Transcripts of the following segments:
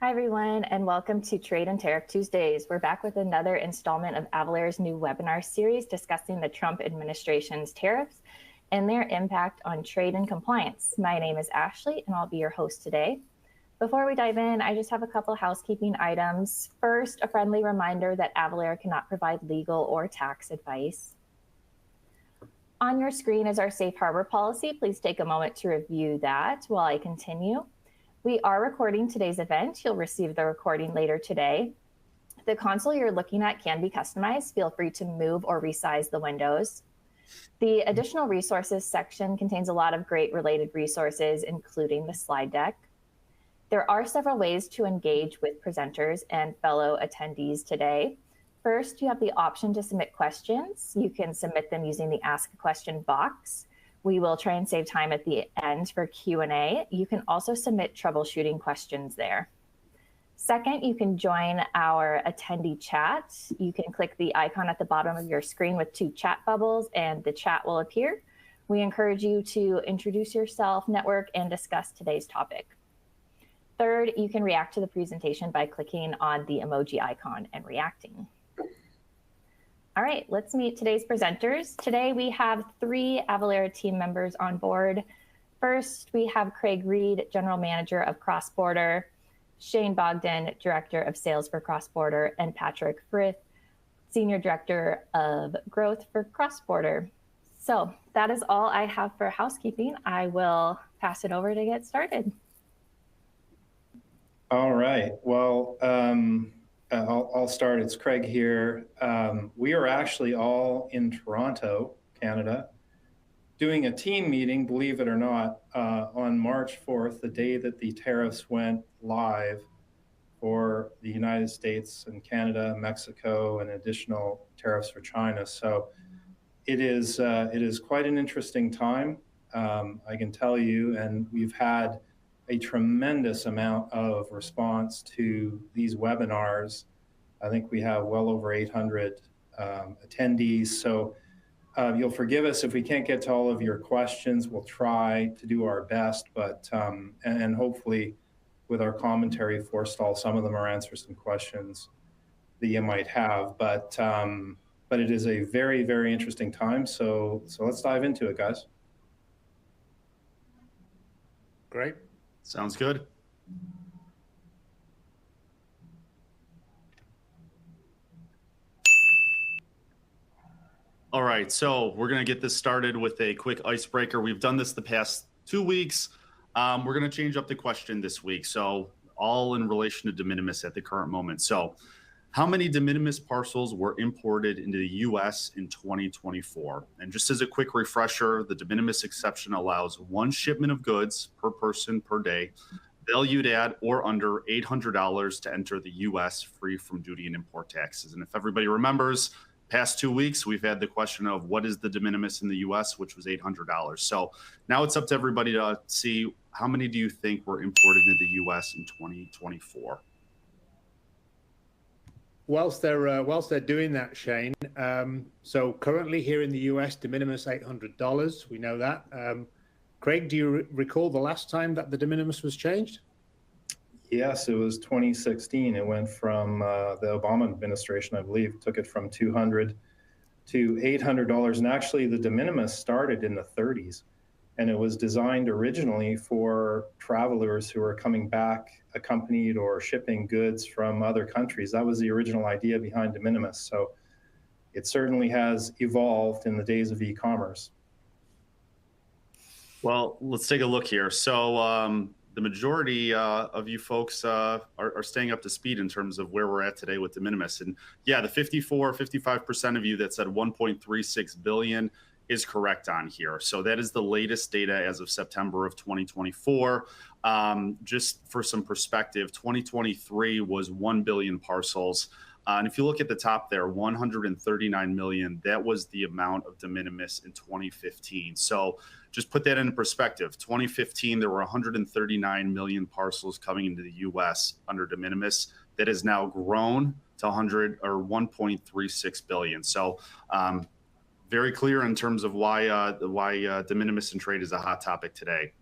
Hi, everyone, and welcome to Trade and Tariff Tuesdays. We're back with another installment of Avalara's new webinar series discussing the Trump administration's tariffs and their impact on trade and compliance. My name is Ashley, and I'll be your host today. Before we dive in, I just have a couple housekeeping items. First, a friendly reminder that Avalara cannot provide legal or tax advice. On your screen is our safe harbor policy. Please take a moment to review that while I continue. We are recording today's event. You'll receive the recording later today. The console you're looking at can be customized. Feel free to move or resize the windows. The additional resources section contains a lot of great related resources, including the slide deck. There are several ways to engage with presenters and fellow attendees today. First, you have the option to submit questions. You can submit them using the Ask a Question box. We will try and save time at the end for Q&A. You can also submit troubleshooting questions there. Second, you can join our attendee chat. You can click the icon at the bottom of your screen with two chat bubbles and the chat will appear. We encourage you to introduce yourself, network, and discuss today's topic. Third, you can react to the presentation by clicking on the emoji icon and reacting. All right, let's meet today's presenters. Today we have three Avalara team members on board. First, we have Craig Reed, General Manager of Cross Border, Shane Bogdan, Director of Sales for Cross Border, and Patrick Frith, Senior Director of Growth for Cross Border. So that is all I have for housekeeping. I will pass it over to get started. All right, well, I'll start. It's Craig here. We are actually all in Toronto, Canada, doing a team meeting, believe it or not, on March 4th, the day that the tariffs went live for the United States and Canada, Mexico, and additional tariffs for China. So it is quite an interesting time, I can tell you, and we've had a tremendous amount of response to these webinars. I think we have well over 800 attendees. So you'll forgive us if we can't get to all of your questions. We'll try to do our best, but and hopefully with our commentary forestall some of them or answer some questions that you might have. But it is a very, very interesting time. So let's dive into it, guys. Great. Sounds good. All right, so we're going to get this started with a quick icebreaker. We've done this the past 2 weeks. We're going to change up the question this week. So all in relation to de minimis at the current moment. So how many de minimis parcels were imported into the US in 2024? And just as a quick refresher, the de minimis exception allows one shipment of goods per person per day, valued at or under $800 to enter the US free from duty and import taxes. And if everybody remembers, past 2 weeks, we've had the question of what is the de minimis in the US, which was $800. So now it's up to everybody to see how many do you think were imported into the US in 2024? Whilst they're doing that, Shane, so currently here in the US, de minimis $800. We know that. Craig, do you recall the last time that the de minimis was changed? Yes, it was 2016. It went from the Obama administration, I believe, took it from $200 to $800. And actually, the de minimis started in the 30s. And it was designed originally for travelers who are coming back accompanied or shipping goods from other countries. That was the original idea behind de minimis. So it certainly has evolved in the days of e-commerce. Well, let's take a look here. So the majority of you folks are staying up to speed in terms of where we're at today with de minimis. And yeah, the 55% of you that said 1.36 billion is correct on here. So that is the latest data as of September of 2024. Just for some perspective, 2023 was 1 billion parcels. And if you look at the top there, 139 million, that was the amount of de minimis in 2015. So just put that in perspective. 2015, there were 139 million parcels coming into the US under de minimis. That has now grown to 1.36 billion. So very clear in terms of why de minimis and trade is a hot topic today.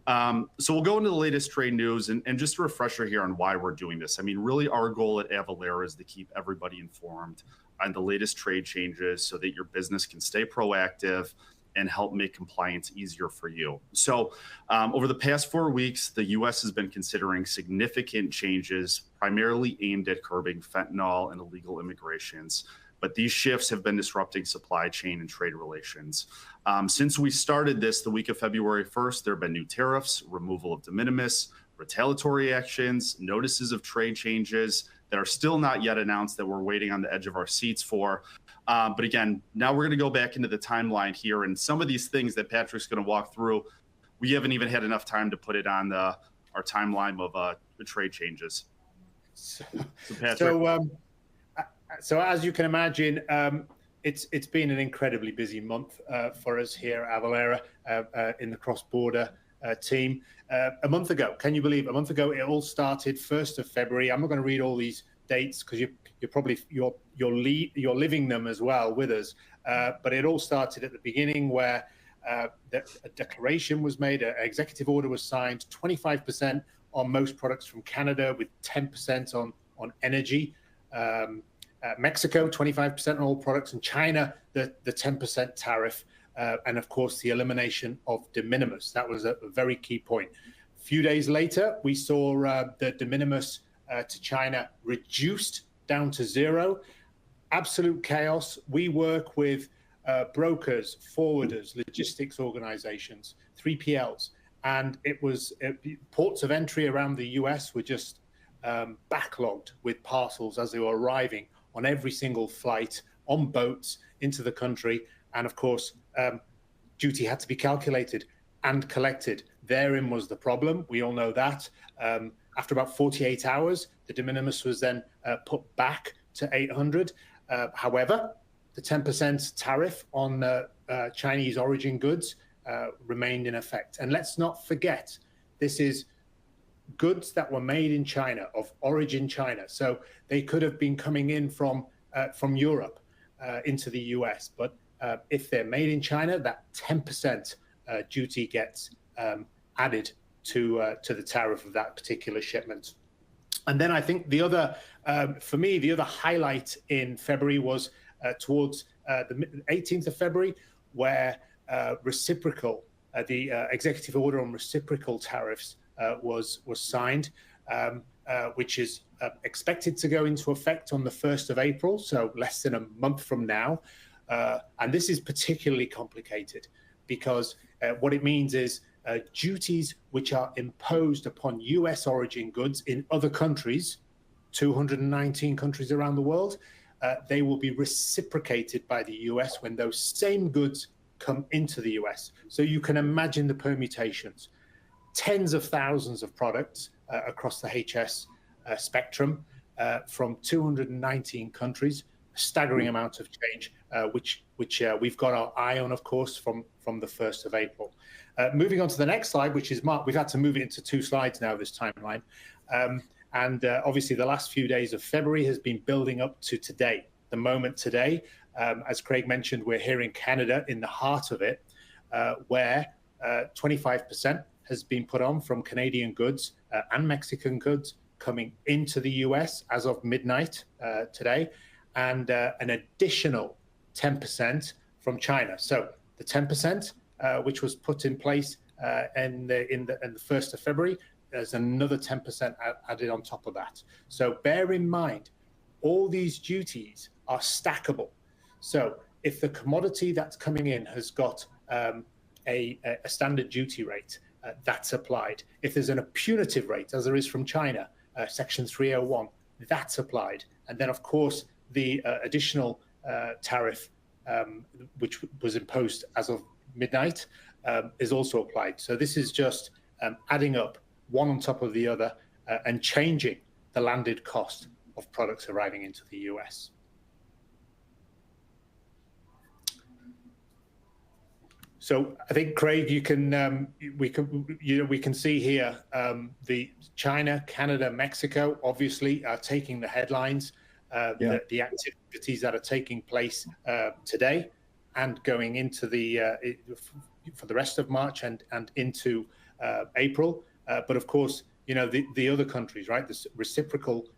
So we'll go into the latest trade news and just a refresher here on why we're doing this. I mean, really our goal at Avalara is to keep everybody informed on the latest trade changes so that your business can stay proactive and help make compliance easier for you. So over the past 4 weeks, the US has been considering significant changes, primarily aimed at curbing fentanyl and illegal immigrations. But these shifts have been disrupting supply chain and trade relations. Since we started this the week of February 1st, there have been new tariffs, removal of de minimis, retaliatory actions, notices of trade changes that are still not yet announced that we're waiting on the edge of our seats for. But again, now we're going to go back into the timeline here. And some of these things that Patrick's going to walk through, we haven't even had enough time to put it on our timeline of the trade changes. So, Patrick. So as you can imagine, it's been an incredibly busy month for us here at Avalara in the cross-border team. A month ago, can you believe? A month ago, it all started 1st of February. I'm not going to read all these dates because you're living them as well with us. But it all started at the beginning where a declaration was made, an executive order was signed, 25% on most products from Canada with 10% on energy. Mexico, 25% on all products, and China, the 10% tariff, and of course the elimination of de minimis. That was a very key point. A few days later, we saw the de minimis to China reduced down to 0. Absolute chaos. We work with brokers, forwarders, logistics organizations, 3PLs, and it was ports of entry around the US were just backlogged with parcels as they were arriving on every single flight, on boats into the country. And of course, duty had to be calculated and collected. Therein was the problem. We all know that. After about 48 hours, the de minimis was then put back to 800. However, the 10% tariff on Chinese origin goods remained in effect. And let's not forget, this is goods that were made in China, of origin China. So they could have been coming in from Europe into the US. But if they're made in China, that 10% duty gets added to the tariff of that particular shipment. And then I think the other, for me, the other highlight in February was towards the 18th of February, where reciprocal, the executive order on reciprocal tariffs was signed, which is expected to go into effect on the 1st of April, so less than a month from now. And this is particularly complicated because what it means is duties which are imposed upon US origin goods in other countries, 219 countries around the world, they will be reciprocated by the US when those same goods come into the US. So you can imagine the permutations. Tens of thousands of products across the HS spectrum from 219 countries, a staggering amount of change, which we've got our eye on, of course, from the 1st of April. Moving on to the next slide, which is Mark. We've had to move it into 2 slides now, this timeline. And obviously, the last few days of February has been building up to today, the moment today. As Craig mentioned, we're here in Canada, in the heart of it, where 25% has been put on from Canadian goods and Mexican goods coming into the US as of midnight today, and an additional 10% from China. So the 10%, which was put in place in the 1st of February, there's another 10% added on top of that. So bear in mind, all these duties are stackable. So if the commodity that's coming in has got a standard duty rate, that's applied. If there's a punitive rate, as there is from China, Section 301, that's applied. And then, of course, the additional tariff, which was imposed as of midnight, is also applied. So this is just adding up one on top of the other and changing the landed cost of products arriving into the US. So I think, Craig, we can see here the China, Canada, Mexico obviously are taking the headlines. The activities that are taking place today and going into for the rest of March and into April. But of course, the other countries, right? The reciprocal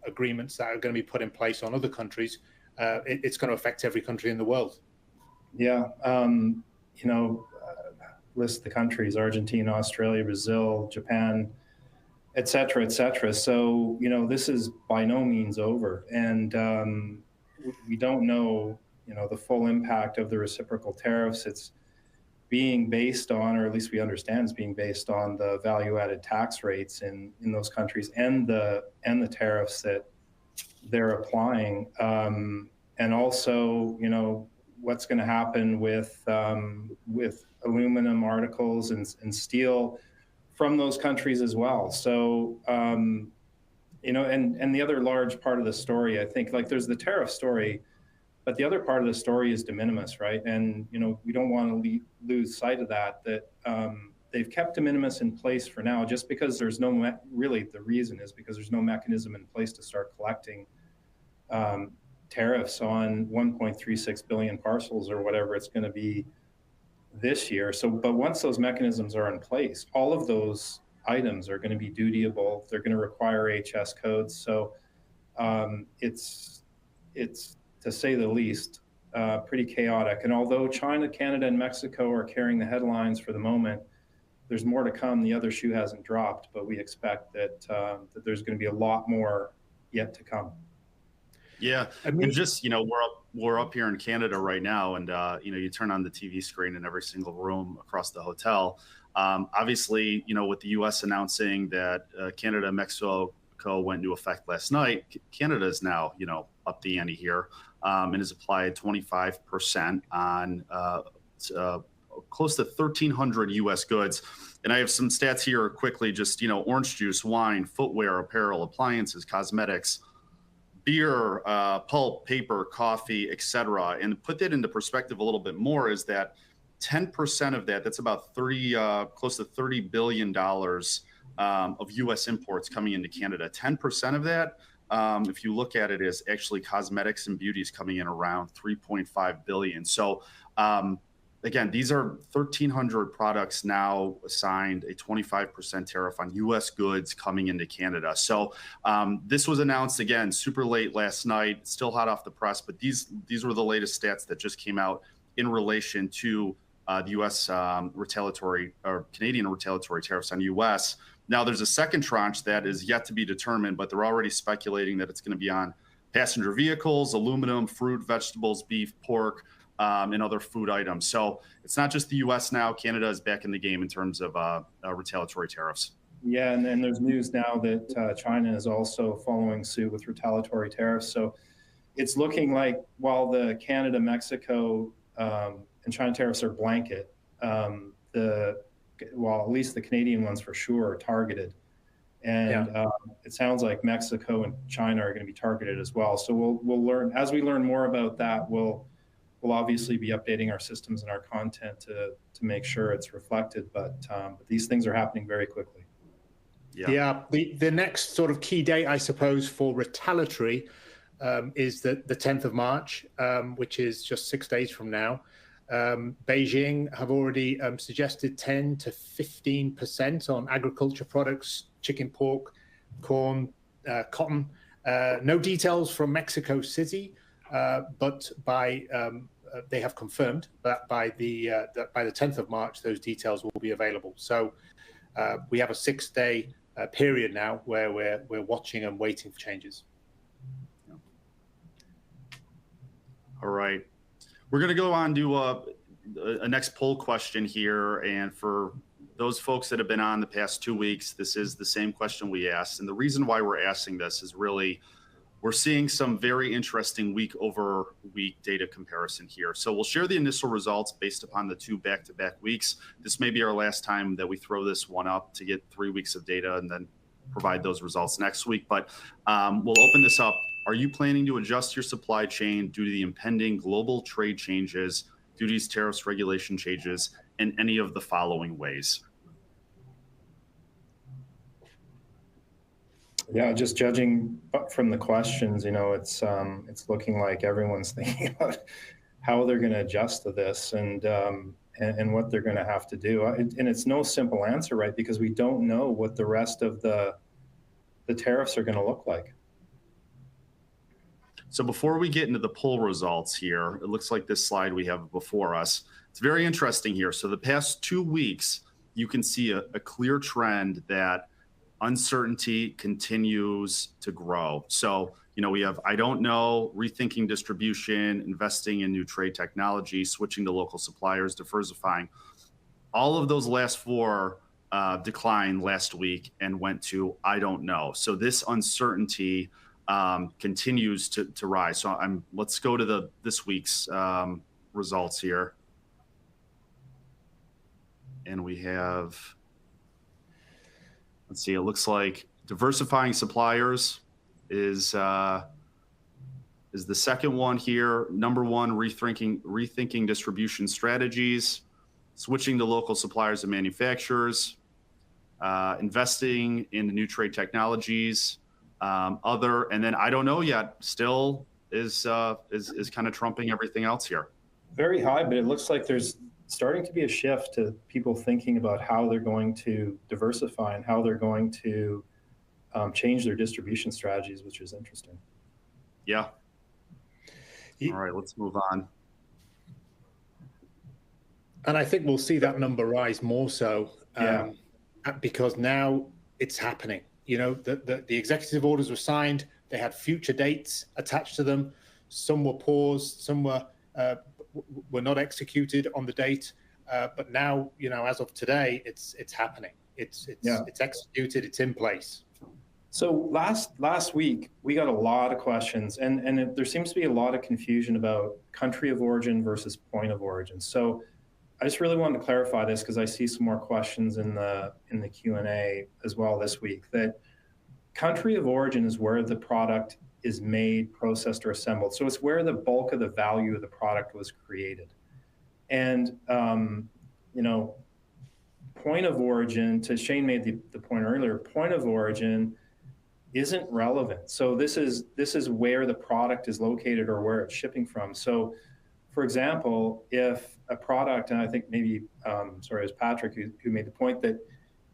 agreements that are going to be put in place on other countries, it's going to affect every country in the world. Yeah. List the countries: Argentina, Australia, Brazil, Japan, et cetera, et cetera. So, this is by no means over. And we don't know, the full impact of the reciprocal tariffs. It's being based on, or at least we understand it's being based on, the value-added tax rates in those countries and the tariffs that they're applying. And also, what's going to happen with aluminum articles and steel from those countries as well. So, and the other large part of the story, I think, like, there's the tariff story, but the other part of the story is de minimis, right? And, we don't want to lose sight of that they've kept de minimis in place for now, just because there's no, really the reason is because there's no mechanism in place to start collecting tariffs on 1.36 billion parcels or whatever it's going to be this year. So, but once those mechanisms are in place, all of those items are going to be dutiable. They're going to require HS codes. So it's to say the least, pretty chaotic. And although China, Canada, and Mexico are carrying the headlines for the moment, there's more to come. The other shoe hasn't dropped, but we expect that there's going to be a lot more yet to come. Yeah, and just, we're up here in Canada right now, and you turn on the TV screen in every single room across the hotel. Obviously, with the U.S. announcing that Canada and Mexico went into effect last night, Canada is now, up the ante here, and has applied 25% on close to 1,300 U.S. goods. And I have some stats here quickly, just, orange juice, wine, footwear, apparel, appliances, cosmetics, beer, pulp, paper, coffee, etc. And to put that into perspective a little bit more is that 10% of that's about close to $30 billion of U.S. imports coming into Canada. 10% of that, if you look at it, is actually cosmetics and beauties coming in around 3.5 billion. So again, these are 1,300 products now assigned a 25% tariff on U.S. goods coming into Canada. So this was announced, again, super late last night, still hot off the press, but these were the latest stats that just came out in relation to the U.S. retaliatory or Canadian retaliatory tariffs on U.S. Now, there's a second tranche that is yet to be determined, but they're already speculating that it's going to be on passenger vehicles, aluminum, fruit, vegetables, beef, pork, and other food items. So it's not just the U.S. now. Canada is back in the game in terms of retaliatory tariffs. Yeah, and then there's news now that China is also following suit with retaliatory tariffs. So it's looking like while the Canada, Mexico, and China tariffs are blanket, at least the Canadian ones for sure are targeted. And it sounds like Mexico and China are going to be targeted as well. So we'll learn, as we learn more about that, we'll obviously be updating our systems and our content to make sure it's reflected. But these things are happening very quickly. Yeah. The next sort of key date, I suppose, for retaliatory is the 10th of March, which is just 6 days from now. Beijing have already suggested 10 to 15% on agriculture products, chicken, pork, corn, cotton. No details from Mexico City, but they have confirmed that by the 10th of March, those details will be available. So we have a 6-day period now where we're watching and waiting for changes. All right. We're going to go on to a next poll question here. And for those folks that have been on the past 2 weeks, this is the same question we asked. And the reason why we're asking this is really we're seeing some very interesting week-over-week data comparison here. So we'll share the initial results based upon the 2 back-to-back weeks. This may be our last time that we throw this one up to get 3 weeks of data and then provide those results next week. But we'll open this up. Are you planning to adjust your supply chain due to the impending global trade changes, duties, tariffs, regulation changes, in any of the following ways? Yeah, just judging from the questions, it's looking like everyone's thinking about how they're going to adjust to this. And and what they're going to have to do. And it's no simple answer, right? Because we don't know what the rest of the tariffs are going to look like. So before we get into the poll results here, it looks like this slide we have before us. It's very interesting here. So the past 2 weeks, you can see a clear trend that uncertainty continues to grow. So, we have, I don't know, rethinking distribution, investing in new trade technology, switching to local suppliers, diversifying. All of those last four declined last week and went to, I don't know. So this uncertainty continues to rise. So let's go to this week's results here. And we have, let's see, it looks like diversifying suppliers is the second one here. Number one, rethinking distribution strategies, switching to local suppliers and manufacturers, investing in new trade technologies, and then I don't know yet, still is kind of trumping everything else here. Very high, but it looks like there's starting to be a shift to people thinking about how they're going to diversify and how they're going to change their distribution strategies, which is interesting. Yeah. All right, let's move on. And I think we'll see that number rise more so because now it's happening. The executive orders were signed. They had future dates attached to them. Some were paused. Some were not executed on the date. But now, as of today, it's happening. It's executed. It's in place. So last week we got a lot of questions, and there seems to be a lot of confusion about country of origin versus point of origin. So I just really wanted to clarify this because I see some more questions in the Q&A as well this week. That country of origin is where the product is made, processed, or assembled. So it's where the bulk of the value of the product was created. And point of origin, Shane made the point earlier, point of origin isn't relevant. So this is where the product is located or where it's shipping from. So for example, if a product, and I think maybe, it was Patrick who made the point that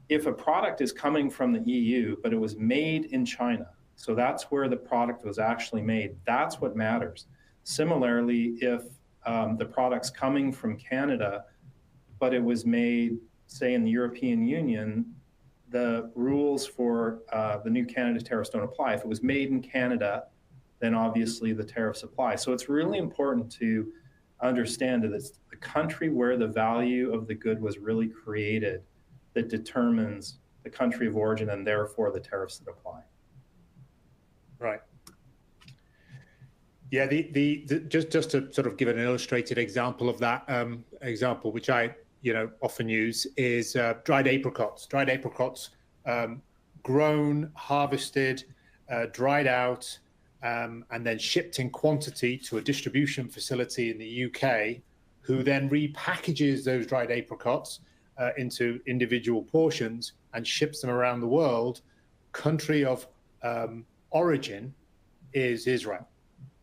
if a product is coming from the EU, but it was made in China, so that's where the product was actually made, that's what matters. Similarly, if the product's coming from Canada, but it was made, say, in the European Union, the rules for the new Canada tariffs don't apply. If it was made in Canada, then obviously the tariffs apply. So it's really important to understand that it's the country where the value of the good was really created that determines the country of origin and therefore the tariffs that apply. Right. Yeah, just to sort of give an illustrated example of that example, which I often use, is dried apricots. Dried apricots, grown, harvested, dried out, and then shipped in quantity to a distribution facility in the UK, who then repackages those dried apricots into individual portions and ships them around the world. Country of origin is Israel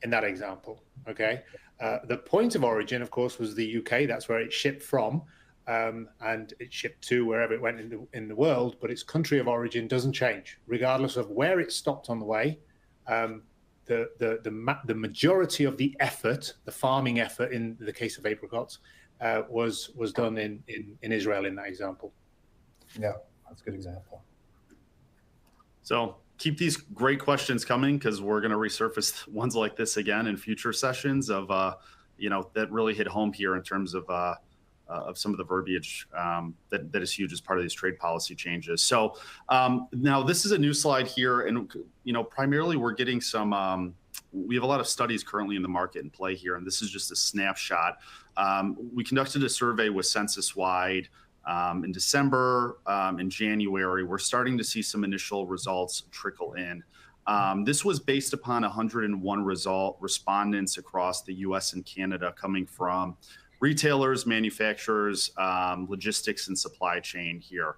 in that example. Okay, the point of origin, of course, was the UK. That's where it shipped from. And it shipped to wherever it went in the world, but its country of origin doesn't change, regardless of where it stopped on the way. The majority of the effort, the farming effort in the case of apricots, was done in Israel in that example. Yeah, that's a good example. So keep these great questions coming because we're going to resurface ones like this again in future sessions of that really hit home here in terms of some of the verbiage that is huge as part of these trade policy changes. So now this is a new slide here, and primarily we're getting some. We have a lot of studies currently in the market in play here, and this is just a snapshot. We conducted a survey with Census-wide in December. In January, we're starting to see some initial results trickle in. This was based upon 101 respondents across the U.S. and Canada, coming from retailers, manufacturers, logistics, and supply chain here.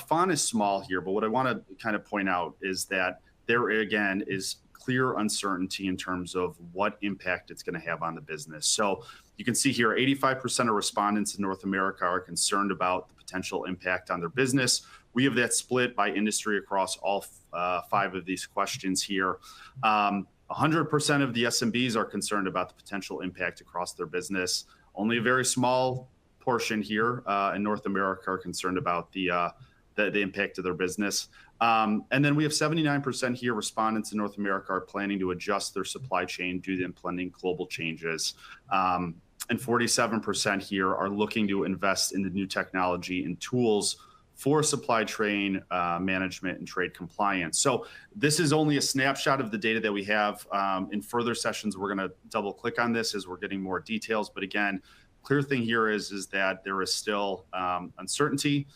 Font is small here, but what I want to kind of point out is that there again is clear uncertainty in terms of what impact it's going to have on the business. So you can see here, 85% of respondents in North America are concerned about the potential impact on their business. We have that split by industry across all 5 of these questions here. 100% of the SMBs are concerned about the potential impact across their business. Only a very small portion here in North America are concerned about the impact of their business. And then we have 79% here, respondents in North America are planning to adjust their supply chain due to impending global changes. And 47% here are looking to invest in the new technology and tools for supply chain management and trade compliance. So this is only a snapshot of the data that we have. In further sessions, we're going to double click on this as we're getting more details. But again, clear thing here is that there is still uncertainty.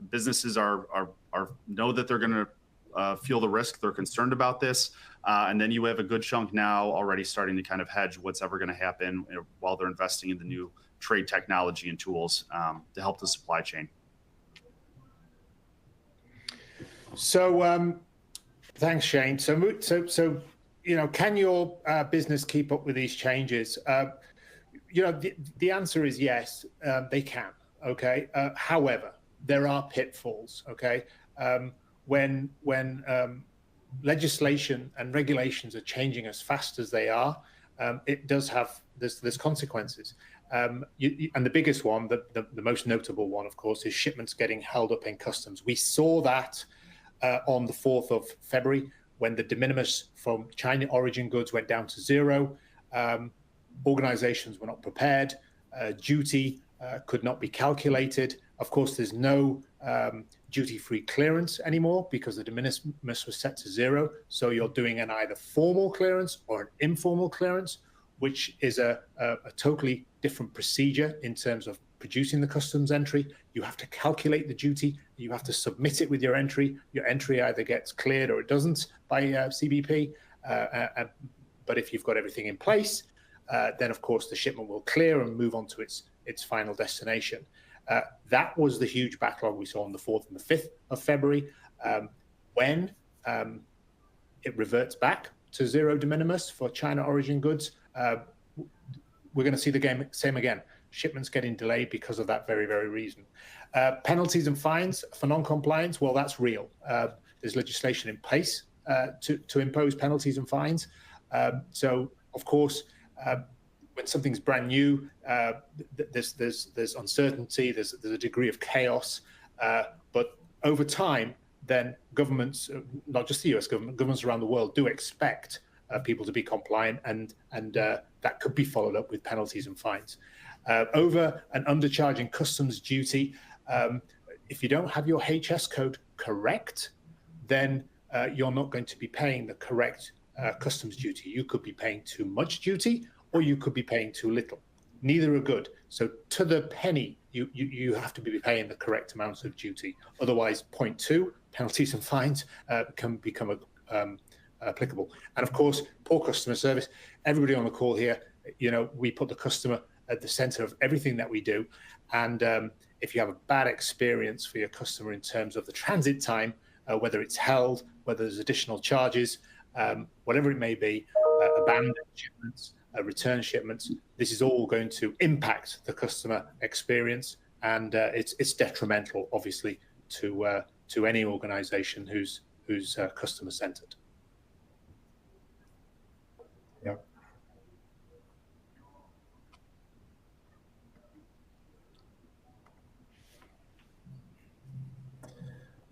Businesses know that they're going to feel the risk. They're concerned about this. And then you have a good chunk now already starting to kind of hedge what's ever going to happen while they're investing in the new trade technology and tools to help the supply chain. So thanks, Shane. So can your business keep up with these changes? The answer is yes, they can. Okay. However, there are pitfalls. Okay. When legislation and regulations are changing as fast as they are, it does have there's consequences. And the biggest one, the most notable one, of course, is shipments getting held up in customs. We saw that on the 4th of February, when the de minimis from China origin goods went down to 0. Organizations were not prepared. Duty could not be calculated. Of course, there's no duty-free clearance anymore because the de minimis was set to 0. So you're doing an either formal clearance or an informal clearance, which is a totally different procedure in terms of producing the customs entry. You have to calculate the duty. You have to submit it with your entry. Your entry either gets cleared or it doesn't by CBP. But if you've got everything in place, then of course the shipment will clear and move on to its final destination. That was the huge backlog we saw on the 4th and the 5th of February. When it reverts back to 0 de minimis for China origin goods, we're going to see the same again. Shipments getting delayed because of that very, very reason. Penalties and fines for non-compliance, well, that's real. There's legislation in place to impose penalties and fines. So, of course, when something's brand new, there's uncertainty, there's a degree of chaos. But over time, then governments, not just the US government, governments around the world do expect people to be compliant, and that could be followed up with penalties and fines. Over and undercharging customs duty, if you don't have your HS code correct, then you're not going to be paying the correct customs duty. You could be paying too much duty, or you could be paying too little. Neither are good. So to the penny, you have to be paying the correct amounts of duty. Otherwise, point 2, penalties and fines can become applicable. And of course, poor customer service. Everybody on the call here, we put the customer at the center of everything that we do. And if you have a bad experience for your customer in terms of the transit time, whether it's held, whether there's additional charges, whatever it may be, abandoned shipments, return shipments, this is all going to impact the customer experience. And it's detrimental, obviously, to any organization who's customer-centered. Yep.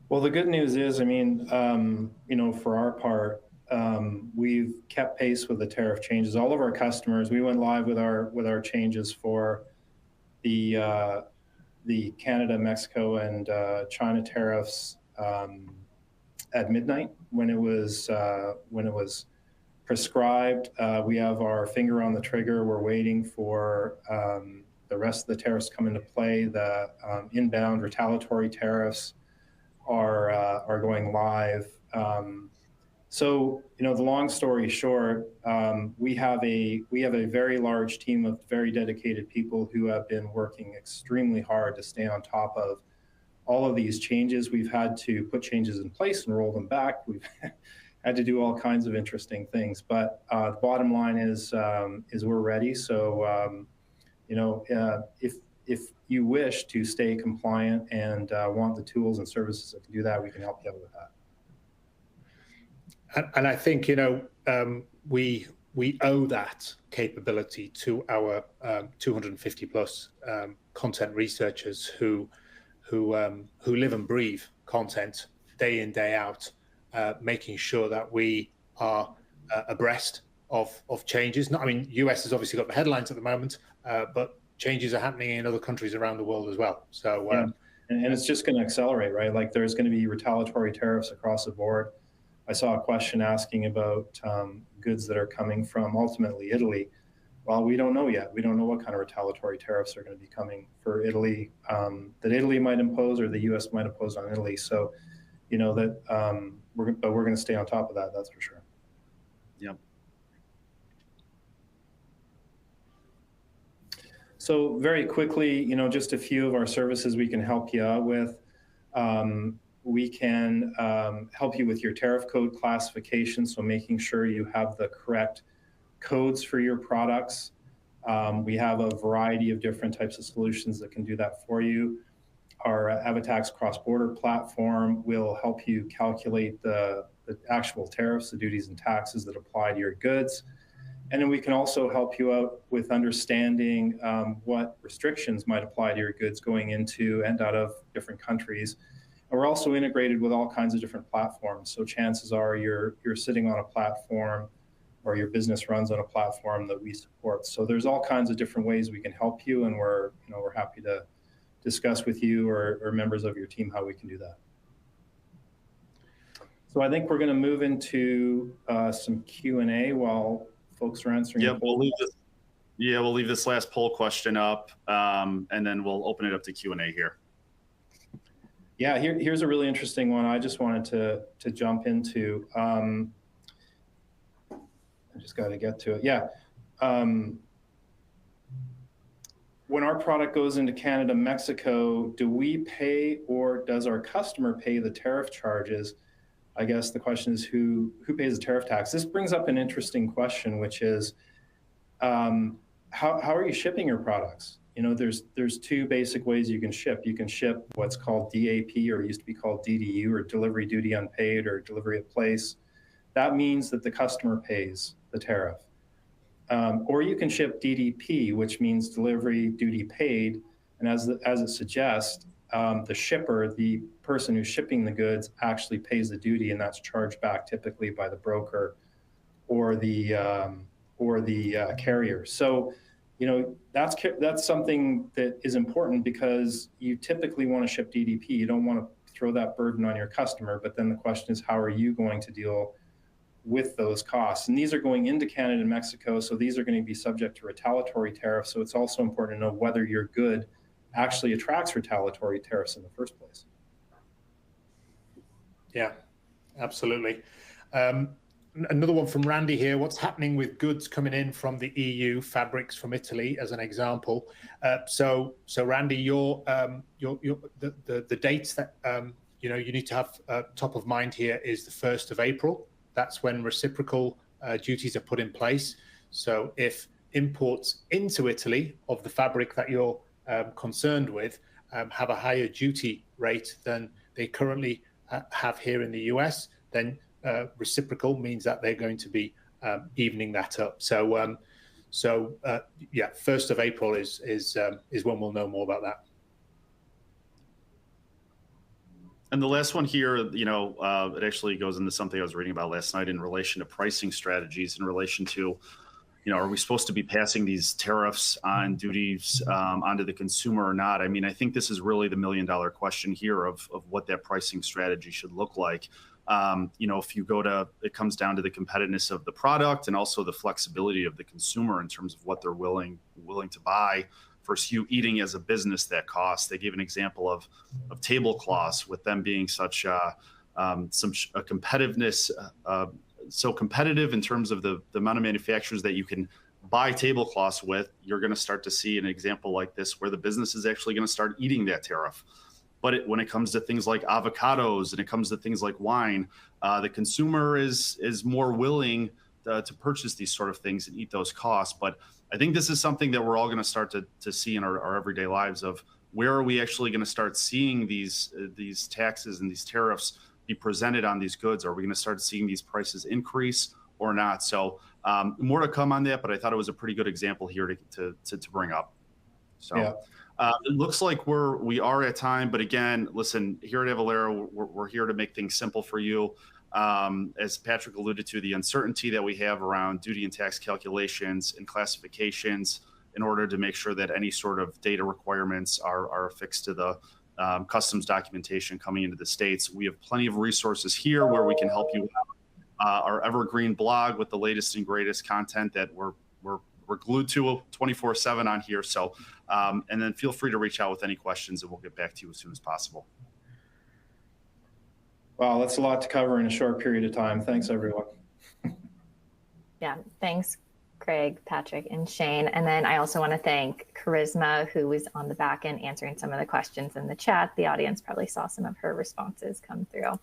Well, the good news is, for our part, we've kept pace with the tariff changes. All of our customers, we went live with our changes for the Canada, Mexico, and China tariffs at midnight when it was prescribed. We have our finger on the trigger. We're waiting for the rest of the tariffs to come into play. The inbound retaliatory tariffs are going live. So, the long story short, we have a very large team of very dedicated people who have been working extremely hard to stay on top of all of these changes. We've had to put changes in place and roll them back. We've had to do all kinds of interesting things. But the bottom line is we're ready. So if you wish to stay compliant and want the tools and services that can do that, we can help you out with that. And I think we owe that capability to our 250 plus content researchers who live and breathe content day in, day out, making sure that we are abreast of changes. US has obviously got the headlines at the moment, but changes are happening in other countries around the world as well. So, and it's just going to accelerate, right? Like there's going to be retaliatory tariffs across the board. I saw a question asking about goods that are coming from ultimately Italy. Well, we don't know yet. We don't know what kind of retaliatory tariffs are going to be coming for Italy, that Italy might impose or the U.S. might impose on Italy. So, we're going to stay on top of that. That's for sure. Yep. So very quickly, just a few of our services we can help you out with. We can help you with your tariff code classification, so making sure you have the correct codes for your products. We have a variety of different types of solutions that can do that for you. Our Avatax cross-border platform will help you calculate the actual tariffs, the duties and taxes that apply to your goods. And then we can also help you out with understanding what restrictions might apply to your goods going into and out of different countries. And we're also integrated with all kinds of different platforms. So chances are you're sitting on a platform or your business runs on a platform that we support. So there's all kinds of different ways we can help you, and we're happy to discuss with you or members of your team how we can do that. So I think we're going to move into some Q&A while folks are answering. Yeah, we'll leave this last poll question up, and then we'll open it up to Q&A here. Yeah, here's a really interesting one I just wanted to jump into. I just got to get to it. Yeah. When our product goes into Canada, Mexico, do we pay or does our customer pay the tariff charges? I guess the question is who pays the tariff tax? This brings up an interesting question, which is how are you shipping your products? There's two basic ways you can ship. You can ship what's called DAP, or used to be called DDU, or delivery duty unpaid, or delivery at place. That means that the customer pays the tariff. Or you can ship DDP, which means delivery duty paid. And as it suggests, the shipper, the person who's shipping the goods, actually pays the duty, and that's charged back typically by the broker or the carrier. So, that's something that is important because you typically want to ship DDP. You don't want to throw that burden on your customer. But then the question is, how are you going to deal with those costs? And these are going into Canada and Mexico, so these are going to be subject to retaliatory tariffs. So it's also important to know whether your good actually attracts retaliatory tariffs in the first place. Yeah, absolutely. Another one from Randy here. What's happening with goods coming in from the EU, fabrics from Italy, as an example? So Randy, the dates that you need to have top of mind here is the 1st of April. That's when reciprocal duties are put in place. So if imports into Italy of the fabric that you're concerned with have a higher duty rate than they currently have here in the US, then reciprocal means that they're going to be evening that up. So 1st of April is when we'll know more about that. And the last one here, it actually goes into something I was reading about last night in relation to pricing strategies, in relation to, are we supposed to be passing these tariffs on duties onto the consumer or not? I mean, I think this is really the $1 million question here of what that pricing strategy should look like. If you it comes down to the competitiveness of the product and also the flexibility of the consumer in terms of what they're willing to buy versus you eating as a business that cost. They gave an example of tablecloths, with them being such a competitiveness, so competitive in terms of the amount of manufacturers that you can buy tablecloths with. You're going to start to see an example like this where the business is actually going to start eating that tariff. But when it comes to things like avocados and it comes to things like wine, the consumer is more willing to purchase these sort of things and eat those costs. But I think this is something that we're all going to start to see in our everyday lives of where are we actually going to start seeing these taxes and these tariffs be presented on these goods? Are we going to start seeing these prices increase or not? So more to come on that, but I thought it was a pretty good example here to bring up. So Yeah. it looks like we are at time, but again, listen, here at Avalara, we're here to make things simple for you. As Patrick alluded to, the uncertainty that we have around duty and tax calculations and classifications in order to make sure that any sort of data requirements are affixed to the customs documentation coming into the States. We have plenty of resources here where we can help you out. Our evergreen blog with the latest and greatest content that we're glued to 24/7 on here. So, and then feel free to reach out with any questions and we'll get back to you as soon as possible. Wow, that's a lot to cover in a short period of time. Thanks, everyone. Yeah, thanks, Craig, Patrick, and Shane. And then I also want to thank Charisma, who was on the back end answering some of the questions in the chat. The audience probably saw some of her responses come through.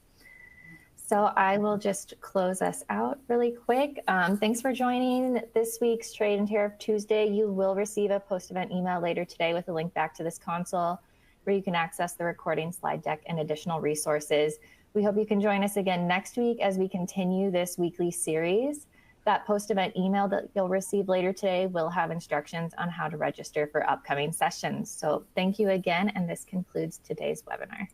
So I will just close us out really quick. Thanks for joining this week's Trade and Tariff Tuesday. You will receive a post-event email later today with a link back to this console where you can access the recording slide deck and additional resources. We hope you can join us again next week as we continue this weekly series. That post-event email that you'll receive later today will have instructions on how to register for upcoming sessions. So thank you again, and this concludes today's webinar.